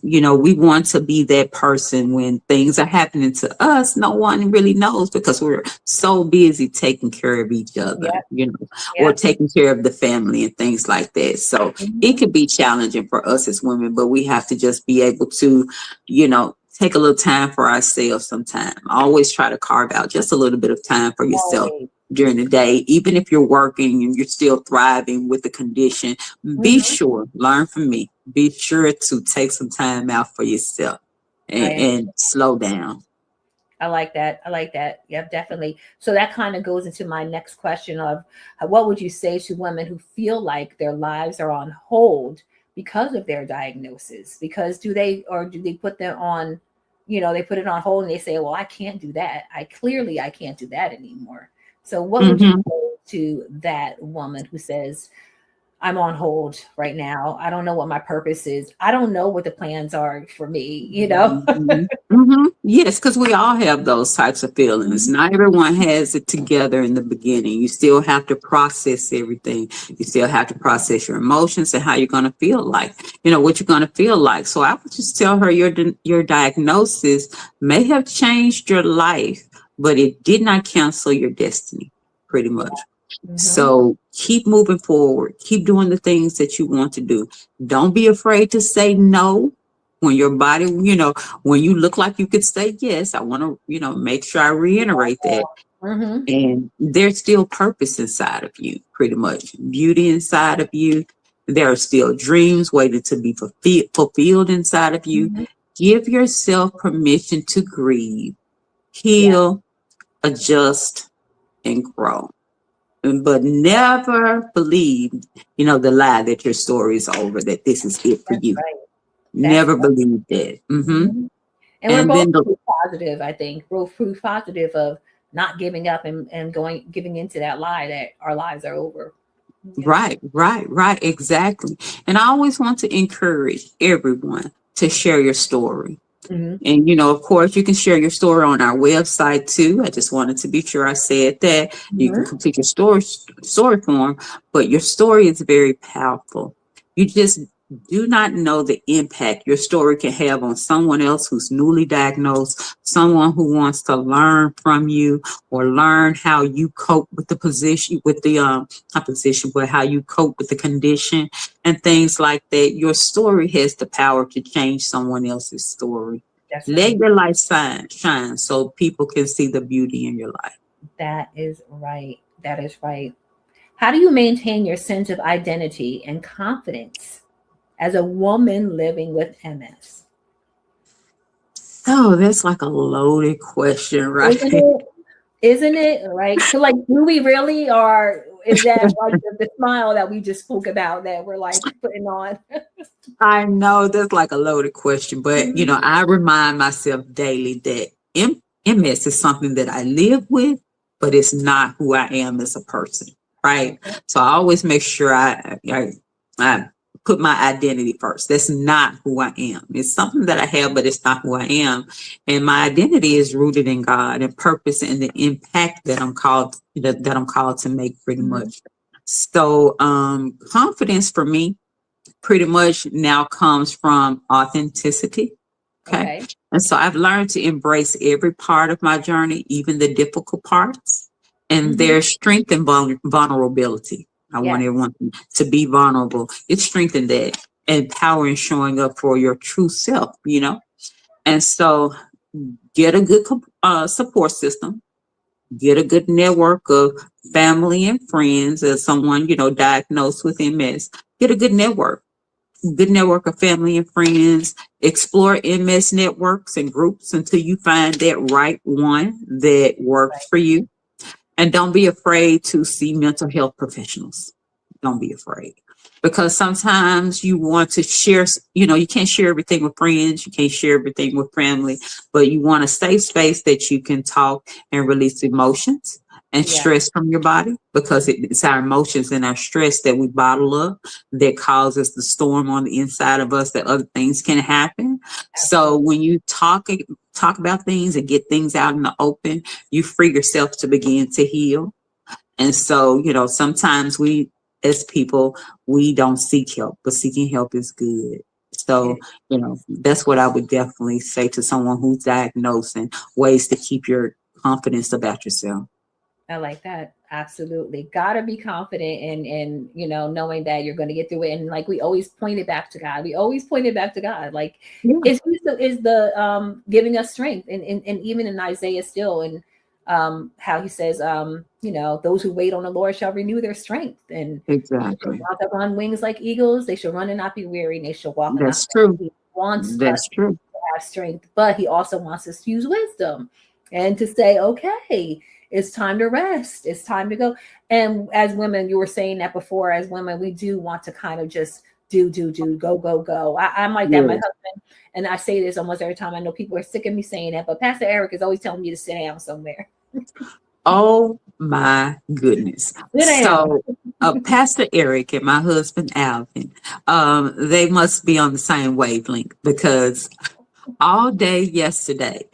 S2: we want to be that person when things are happening to us. No one really knows because we're so busy taking care of each other,
S1: yep,
S2: or
S1: yep.
S2: taking care of the family and things like that. So it
S1: Hmm.
S2: could be challenging for us as women, but we have to just be able to, take a little time for ourselves sometime. Always try to carve out just a little bit of time for yourself
S1: Always.
S2: during the day. Even if you're working and you're still thriving with the condition, be
S1: Hmm.
S2: sure, learn from me, be sure to take some time out for yourself
S1: I
S2: and slow down.
S1: I like that. I like that. Yep, definitely. So that kind of goes into my next question of what would you say to women who feel like their lives are on hold because of their diagnosis? Because do they put them on, they put it on hold and they say, well, I can't do that. I can't do that anymore. So what would you
S2: Hmm.
S1: say to that woman who says, I'm on hold right now. I don't know what my purpose is. I don't know what the plans are for me.
S2: Hmm. Hmm. Yes, because we all have those types of feelings.
S1: Mhm.
S2: Not everyone has it together in the beginning. You still have to process everything. You still have to process your emotions and how you're going to feel like, what you're going to feel like. So I would just tell her your diagnosis may have changed your life, but it did not cancel your destiny, pretty
S1: Yeah.
S2: much.
S1: Hmm.
S2: So keep moving forward. Keep doing the things that you want to do. Don't be afraid to say no when your body, when you look like you could say yes. I want to, make sure I reiterate that.
S1: Hmm.
S2: And there's still purpose inside of you, pretty much beauty inside of you. There are still dreams waiting to be fulfilled inside of you.
S1: Hmm.
S2: Give yourself permission to grieve,
S1: Yeah,
S2: heal, adjust, and grow, but never believe, the lie that your story is over, that this is it for
S1: that's
S2: you.
S1: right. That's
S2: Never believe that. Hmm.
S1: mhm. And we're
S2: And
S1: both
S2: then the
S1: proof positive, I think. We're proof positive of not giving up and giving into that lie that our lives are over.
S2: right, right, right, exactly. And I always want to encourage everyone to share your story.
S1: Hmm.
S2: And, of course, you can share your story on our website too. I just wanted to be sure I said that. You can
S1: Hmm.
S2: complete your story form, but your story is very powerful. You just do not know the impact your story can have on someone else who's newly diagnosed, someone who wants to learn from you or learn how you cope with the position, with the not position, but how you cope with the condition and things like that. Your story has the power to change someone else's story.
S1: That's
S2: Let
S1: right.
S2: your light shine so people can see the beauty in your life.
S1: That is right. That is right. How do you maintain your sense of identity and confidence as a woman living with MS?
S2: Oh, that's like a loaded question, right?
S1: Isn't it? Isn't it? Right? So, like, do we really, or is that like the smile that we just spoke about that we're like putting on?
S2: I know that's like a loaded question, but
S1: Mhm.
S2: I remind myself daily that MS is something that I live with, but it's not who I am as a person. right? So I always make sure I put my identity first. That's not who I am. It's something that I have, but it's not who I am. And my identity is rooted in God and purpose and the impact that I'm called to make pretty much. So confidence for me pretty much now comes from authenticity. Okay. And so I've learned to embrace every part of my journey, even the difficult parts, and there's strength in vulnerability. I want everyone to be vulnerable. It strengthened that and power in showing up for your true self, you know? And so get a good support system, get a good network of family and friends as someone, diagnosed with MS, get a good network of family and friends, explore MS networks and groups until you find that right one that works for you. And don't be afraid to see mental health professionals. Don't be afraid. Because sometimes you want to share, you can't share everything with friends, you can't share everything with family, but you want a safe space that you can talk and release emotions and stress from your body, because it's our emotions and our stress that we bottle up that causes the storm on the inside of us that other things can happen. So when you talk about things and get things out in the open, you free yourself to begin to heal. And so, sometimes we as people, we don't seek help, but seeking help is good. So, that's what I would definitely say to someone who's diagnosed, and ways to keep your confidence about yourself.
S1: I like that. Absolutely. Gotta be confident and knowing that you're gonna get through it. And like we always point it back to God. We always point it back to God. Like is the giving us strength. And even in Isaiah still, and how he says, those who wait on the Lord shall renew their strength. And
S2: exactly.
S1: walk up on wings like eagles, they shall run and not be weary, and they shall walk and not
S2: That's true.
S1: He wants
S2: That's
S1: us
S2: true.
S1: to have strength, but he also wants us to use wisdom and to say, okay, it's time to rest. It's time to go. And as women, you were saying that before, as women, we do want to kind of just do, go, go, go. I'm like that. My husband, and I say this almost every time. I know people are sick of me saying that, but Pastor Eric is always telling me to sit down somewhere.
S2: Oh my goodness. So Pastor Eric and my husband Alvin, they must be on the same wavelength, because all day yesterday,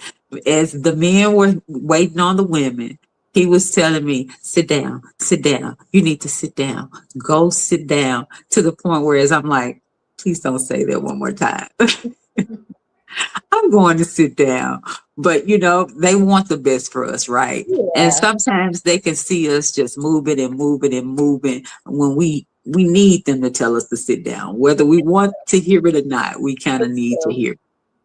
S2: as the men were waiting on the women, he was telling me, sit down, you need to sit down, go sit down, to the point where, as I'm like, please don't say that one more time. I'm going to sit down. But, they want the best for us, right? Yeah. And sometimes they can see us just moving and moving and moving when we need them to tell us to sit down. Whether we want to hear it or not, we kind of need to hear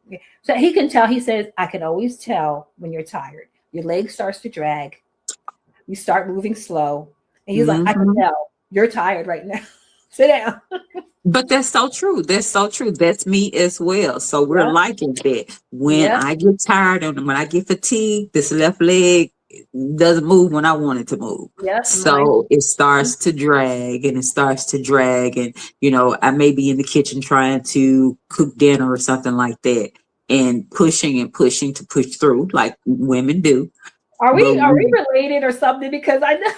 S2: it.
S1: So he can tell, he says, I can always tell when you're tired. Your leg starts to drag. You start moving slow. And he's like, I can tell you're tired right now. Sit down.
S2: But that's so true. That's so true. That's me as well. So we're liking that. When I get tired and when I get fatigued, this left leg doesn't move when I want it to move. So it starts to drag and it starts to drag. And, I may be in the kitchen trying to cook dinner or something like that, and pushing to push through like women do.
S1: Are we related or something? Because I know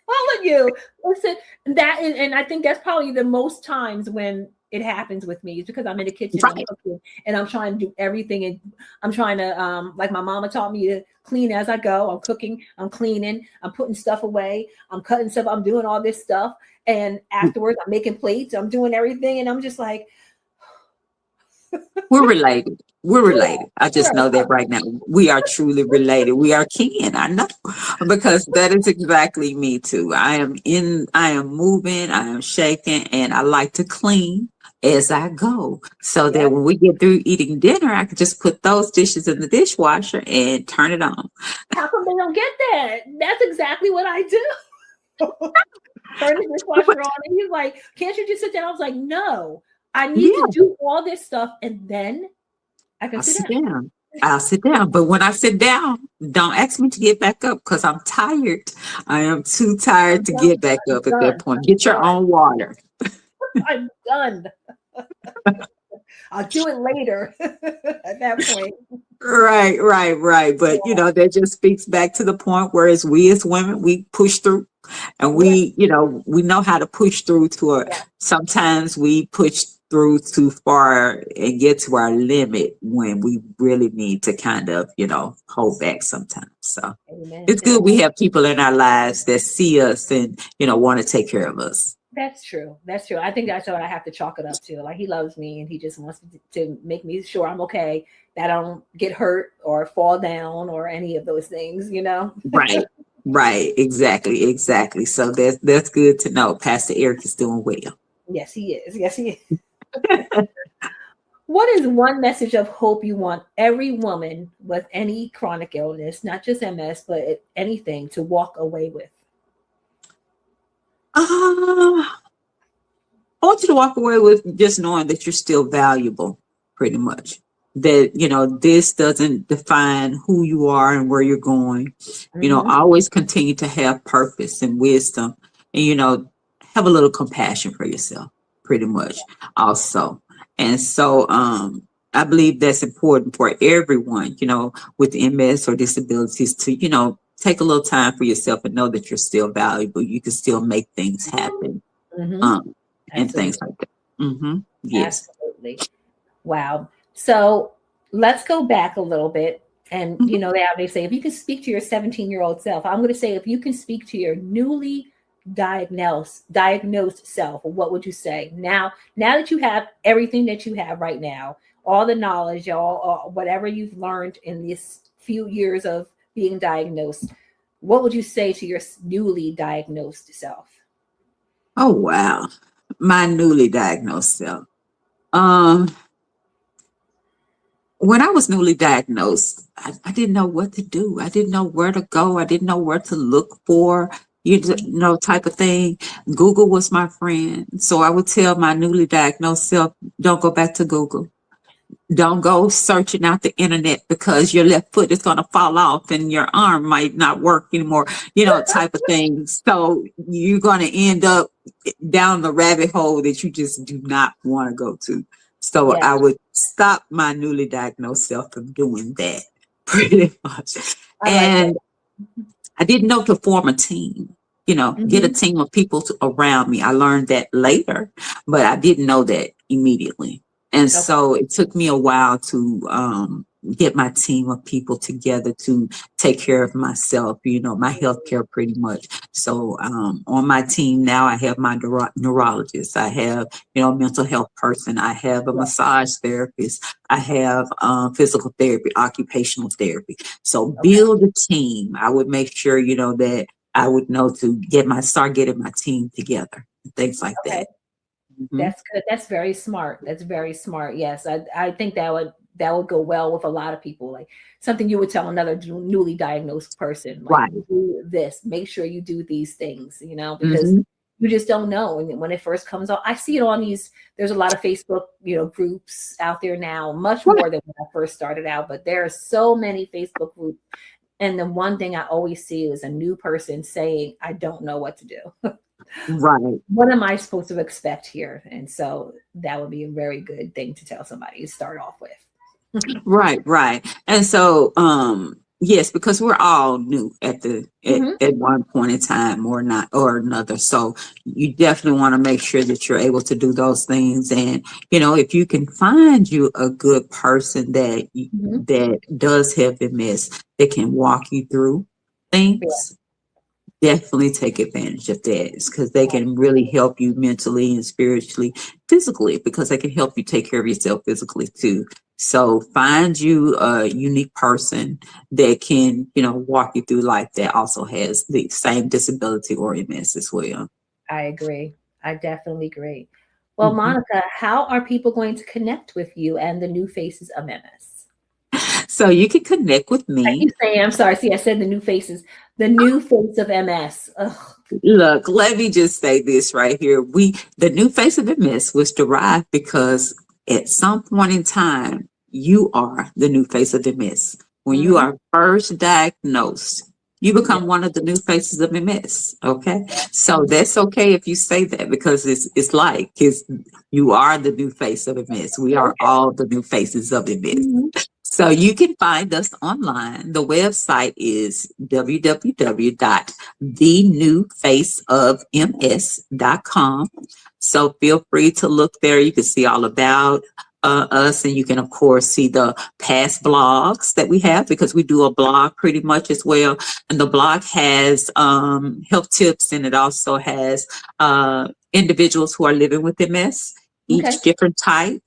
S1: all of you. Listen, that and I think that's probably the most times when it happens with me, is because I'm in the kitchen and I'm cooking and I'm trying to do everything, and I'm trying to like my mama taught me to clean as I go. I'm cooking, I'm cleaning, I'm putting stuff away, I'm cutting stuff, I'm doing all this stuff, and afterwards I'm making plates, I'm doing everything, and I'm just like,
S2: we're related. We're related. I just know that right now. We are truly related. We are kin. I know, because that is exactly me too. I am moving, I am shaking, and I like to clean as I go, so that when we get through eating dinner, I can just put those dishes in the dishwasher and turn it on.
S1: How come they don't get that? That's exactly what I do. Turn the dishwasher on, and he's like, can't you just sit down? I was like, no, I need to do all this stuff, and then I can sit down.
S2: I'll sit down. But when I sit down, don't ask me to get back up, because I'm tired. I am too tired to get back up at that point. Get your own water.
S1: I'm done. I'll do it later at that point.
S2: Right. But that just speaks back to the point where as we as women, we push through and
S1: Yeah,
S2: we know how to push through
S1: yeah,
S2: sometimes we push through too far and get to our limit when we really need to kind of, hold back sometimes. So
S1: amen
S2: it's
S1: to that.
S2: good we have people in our lives that see us and, want to take care of us.
S1: That's true. That's true. I think that's what I have to chalk it up to. Like he loves me and he just wants to make me sure I'm okay, that I don't get hurt or fall down or any of those things.
S2: Right. Right. Exactly. So that's good to know. Pastor Eric is doing well.
S1: Yes, he is. Yes, he is. What is one message of hope you want every woman with any chronic illness, not just MS, but anything, to walk away with?
S2: Uh, I want you to walk away with just knowing that you're still valuable, pretty much. That, this doesn't define who you are and where you're going.
S1: Hmm.
S2: Always continue to have purpose and wisdom and, have a little compassion for yourself, pretty much also. And so, I believe that's important for everyone, with MS or disabilities to, take a little time for yourself and know that you're still valuable. You can still make things happen.
S1: Hmm.
S2: Um, and things
S1: Absolutely.
S2: like that. Yes.
S1: Absolutely. Wow. So let's go back a little bit. And,
S2: Mhm.
S1: they say, if you can speak to your 17-year-old self, I'm going to say, if you can speak to your newly diagnosed self, what would you say now that you have everything that you have right now, all the knowledge, all whatever you've learned in these few years of being diagnosed, what would you say to your newly diagnosed self?
S2: Oh wow. My newly diagnosed self. Um, when I was newly diagnosed, I didn't know what to do. I didn't know where to go. I didn't know where to look for, type of thing. Google was my friend. So I would tell my newly diagnosed self, don't go back to Google. Don't go searching out the internet because your left foot is going to fall off and your arm might not work anymore, type of thing. So you're going to end up down the rabbit hole that you just do not want to go to. So
S1: Yeah.
S2: I would stop my newly diagnosed self from doing that pretty much.
S1: I like that.
S2: And I didn't know to form a team, get a
S1: Hmm.
S2: team of people around me. I learned that later, but I didn't know that immediately. And
S1: Okay.
S2: so it took me a while to get my team of people together to take care of myself, my health care pretty much. So on my team now, I have my neurologist, I have, a mental health person, I have a
S1: Yeah.
S2: massage therapist, I have physical therapy, occupational therapy. So
S1: Okay.
S2: build a team. I would make sure, that I would know to start getting my team together, things like
S1: Okay.
S2: that. Hmm.
S1: That's good. That's very smart. That's very smart. Yes, I think that would go well with a lot of people. Like something you would tell another newly diagnosed person, like
S2: Right.
S1: do this, make sure you do these things, because
S2: Hmm.
S1: you just don't know. And when it first comes out, I see it on these. There's a lot of Facebook, groups out there now, much
S2: Right.
S1: more than when I first started out. But there are so many Facebook groups, and the one thing I always see is a new person saying, "I don't know what to do."
S2: Right.
S1: What am I supposed to expect here? And so that would be a very good thing to tell somebody to start off with.
S2: Right. And so, yes, because we're all new
S1: Hmm.
S2: at one point in time or not or another. So you definitely want to make sure that you're able to do those things. And, if you can find you a good person
S1: Hmm.
S2: that does have MS that can walk you through
S1: Yeah,
S2: things, definitely take advantage of that because they can really help you mentally and spiritually, physically, because they can help you take care of yourself physically too. So find you a unique person that can, walk you through life that also has the same disability or MS as well.
S1: I agree. I definitely agree. Well,
S2: Mhm.
S1: Monica, how are people going to connect with you and the new faces of MS?
S2: So you can connect with
S1: I
S2: me.
S1: keep saying, I'm sorry. See, I said the new faces, the new face of MS. Ugh.
S2: Look, let me just say this right here. The new face of MS was derived because at some point in time, you are the new face of MS. When you
S1: Hmm.
S2: are first diagnosed, you
S1: Yeah,
S2: become one of the new faces of MS. Okay.
S1: yeah.
S2: So
S1: Hmm.
S2: that's okay if you say that because you are the new face of MS. We are
S1: Okay.
S2: all the new faces of MS.
S1: Hmm.
S3: So you can find us online. The website is www.thenewfaceofms.com. So feel free to look there. You can see all about us, and you can, of course, see the past blogs that we have because we do a blog pretty much as well. And the blog has health tips, and it also has individuals who are living with MS,
S1: Okay.
S3: each different type.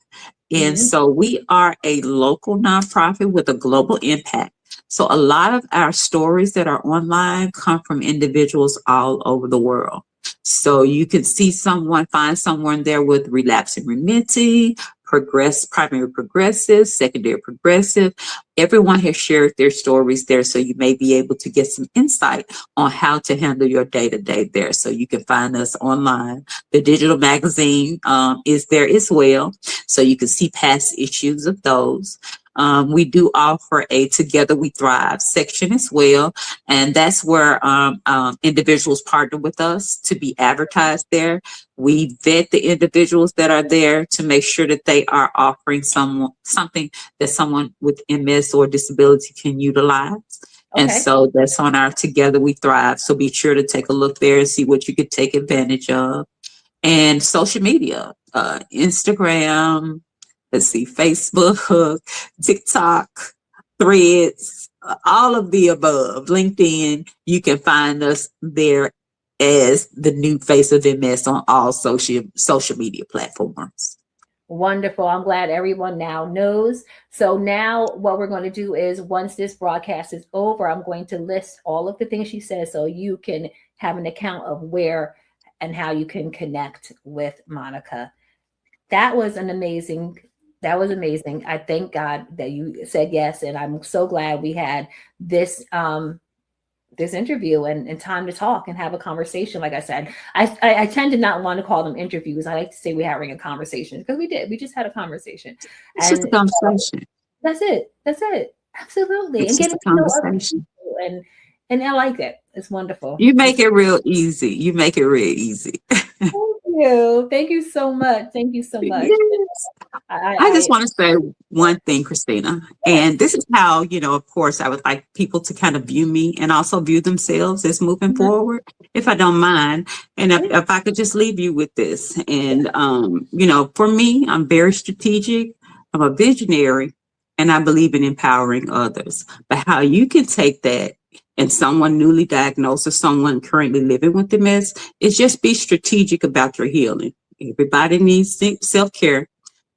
S3: And
S1: Mhm.
S3: so we are a local nonprofit with a global impact. So a lot of our stories that are online come from individuals all over the world. So you can see someone, find someone there with relapsing remitting, primary progressive, secondary progressive. Everyone has shared their stories there. So you may be able to get some insight on how to handle your day to day there. So you can find us online. The digital magazine is there as well. So you can see past issues of those. We do offer a Together We Thrive section as well. And that's where individuals partner with us to be advertised there. We vet the individuals that are there to make sure that they are offering something that someone with MS or disability can utilize. And
S1: Okay.
S3: so that's on our Together We Thrive. So be sure to take a look there and see what you could take advantage of. And social media, Instagram, let's see, Facebook, TikTok, Threads, all of the above, LinkedIn, you can find us there as the new face of MS on all social media platforms.
S1: Wonderful. I'm glad everyone now knows. So now what we're going to do is once this broadcast is over, I'm going to list all of the things she says so you can have an account of where and how you can connect with Monica. That was an amazing that was amazing. I thank God that you said yes, and I'm so glad we had this this interview and time to talk and have a conversation. Like I said, I tend to not want to call them interviews. I like to say we're having a conversation because we did. We just had a conversation,
S3: It's just a
S1: and
S3: conversation.
S1: that's it. That's it. Absolutely, and
S3: It's just
S1: getting
S3: a
S1: to know other
S3: conversation.
S1: people, and I like it. It's wonderful.
S3: You make it real easy. You make it real easy.
S1: Thank you. Thank you so much. Thank you so much.
S3: Yes. I just
S1: I
S3: want to say one thing, Christina,
S1: yes.
S3: and this is how, of course, I would like people to kind of view me and also view themselves as moving
S1: Mhm.
S3: forward, if I don't mind. And if I could just leave you with this. And, for me, I'm very strategic. I'm a visionary, and I believe in empowering others. But how you can take that and someone newly diagnosed or someone currently living with MS is just be strategic about your healing. Everybody needs self-care.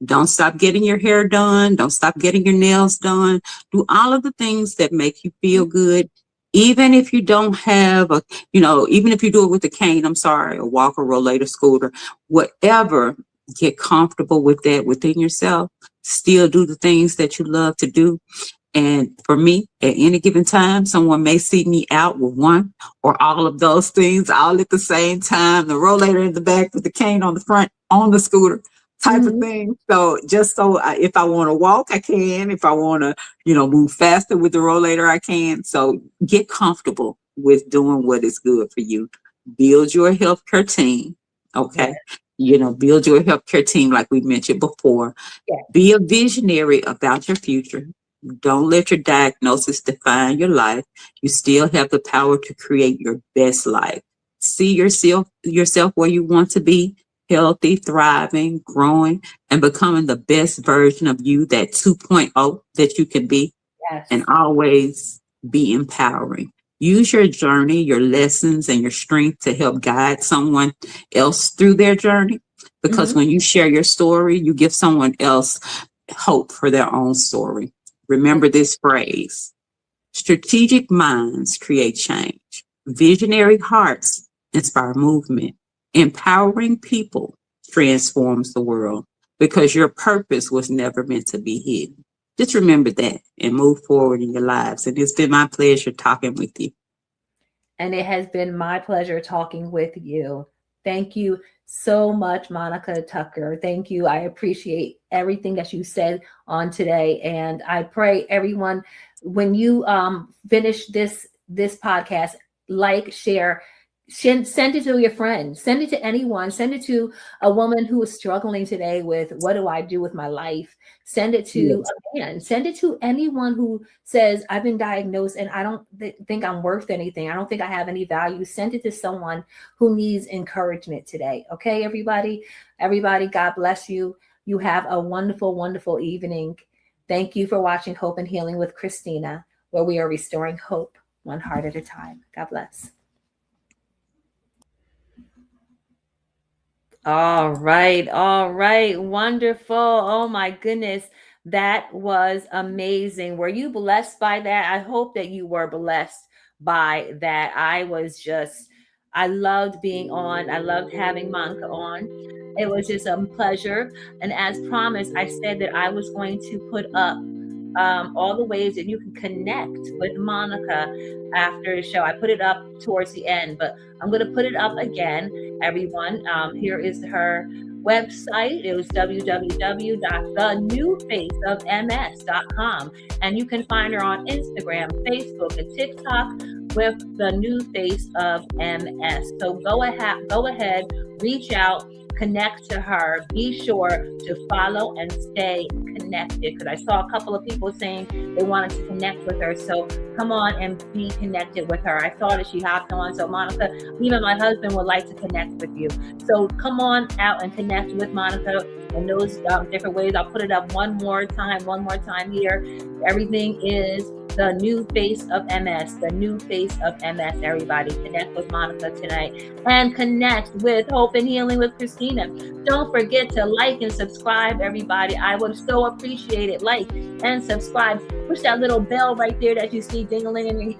S3: Don't stop getting your hair done. Don't stop getting your nails done. Do all of the things that make you feel good. Even if you don't have even if you do it with a cane, I'm sorry, a walker, rollator, scooter, whatever, get comfortable with that within yourself. Still do the things that you love to do. And for me, at any given time, someone may see me out with one or all of those things all at the same time, the rollator in the back with the cane on the front on the scooter type of
S1: Mhm.
S3: thing. So if I want to walk, I can. If I want to, move faster with the rollator, I can. So get comfortable with doing what is good for you. Build your healthcare team.
S1: Yeah.
S3: Okay. Build your healthcare team like we mentioned before.
S1: Yeah.
S3: Be a visionary about your future. Don't let your diagnosis define your life. You still have the power to create your best life. See yourself where you want to be, healthy, thriving, growing, and becoming the best version of you, that 2.0 that you can be, and
S1: Yes.
S3: always be empowering. Use your journey, your lessons, and your strength to help guide someone else through their journey. Because
S1: Mhm.
S3: when you share your story, you give someone else hope for their own story. Remember this phrase: strategic minds create change, visionary hearts inspire movement, empowering people transforms the world, because your purpose was never meant to be hidden. Just remember that and move forward in your lives. And it's been my pleasure talking with you.
S1: And it has been my pleasure talking with you. Thank you so much, Monica Tucker. Thank you. I appreciate everything that you said on today. And I pray everyone, when you finish this podcast, like, share, Send it to your friends. Send it to anyone. Send it to a woman who is struggling today with, what do I do with my life? Send it to
S2: Yes.
S1: a man. Send it to anyone who says, I've been diagnosed and I don't think I'm worth anything. I don't think I have any value. Send it to someone who needs encouragement today. Okay, everybody? Everybody, God bless you. You have a wonderful, wonderful evening. Thank you for watching Hope and Healing with Christina, where we are restoring hope one heart at a time. God bless. All right, wonderful. Oh my goodness, that was amazing. Were you blessed by that? I hope that you were blessed by that. I loved being on. I loved having Monica on. It was just a pleasure. And as promised, I said that I was going to put up all the ways that you can connect with Monica after the show. I put it up towards the end, but I'm going to put it up again, everyone. Here is her website. It was www.thenewfaceofms.com. And you can find her on Instagram, Facebook, and TikTok with The New Face of MS. So go ahead, reach out, connect to her. Be sure to follow and stay connected, because I saw a couple of people saying they wanted to connect with her. So come on and be connected with her. I saw that she hopped on. So Monica, even my husband would like to connect with you. So come on out and connect with Monica in those different ways. I'll put it up one more time here. Everything is The New Face of MS. The New Face of MS, everybody. Connect with Monica tonight and connect with Hope and Healing with Christina. Don't forget to like and subscribe, everybody. I would so appreciate it. Like and subscribe. Push that little bell right there that you see ding-a-ling,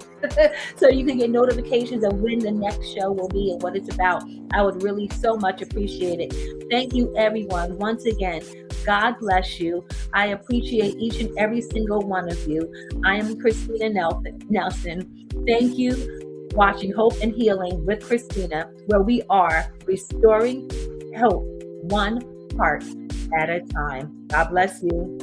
S1: so you can get notifications of when the next show will be and what it's about. I would really so much appreciate it. Thank you, everyone. Once again, God bless you. I appreciate each and every single one of you. I am Christina Nelson. Thank you. Watching Hope and Healing with Christina, where we are restoring hope one heart at a time. God bless you.